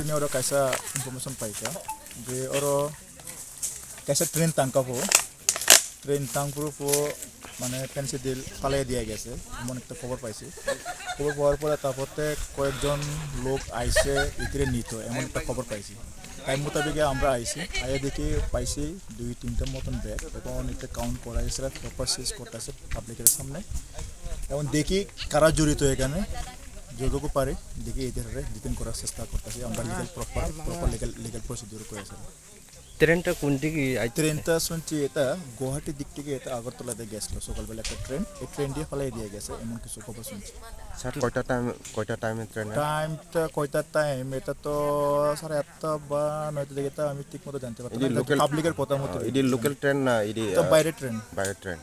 sini orang kaisa information paika je oro kaisa train tangkapo train tangpuru po মানে fancy দিল ফালাই দিয়া গেছে এমন একটা খবর পাইছি খবর পাওয়ার পরে তারপরে কয়েকজন লোক আইসে ইতিরে নিত এমন একটা খবর পাইছি টাইম মোতাবেকে আমরা আইসি আইয়া দেখি পাইছি 2-3টার মতন ব্যাগ এবং এটা কাউন্ট করা গেছে প্রপার শেষ করতেছে পাবলিকের সামনে এবং দেখি কারা জড়িত এখানে যতটুকু পারে দেখি এদের ডিটেন করার চেষ্টা করতেছি আমরা লিগাল প্রপার লিগাল প্রসিডিউর করেছি ট্রেনটা কোন দিকে ট্রেনটা শুনছি এটা গুয়াহাটির দিক থেকে এটা আগরতলাতে গেছিল সকালবেলা একটা ট্রেন এই ট্রেন দিয়ে ফলাই দিয়ে গেছে এমন কিছু খবর শুনছি স্যার কয়টা টাইমে ট্রেন টাইমটা কয়টা টাইম এটা তো 8:30 বা 9টা দিকে আমি ঠিক মতো জানতে পারছি না পাবলিকের কথা মতো এডি লোকাল ট্রেন না এডি বাইরের ট্রেন বাইরের ট্রেন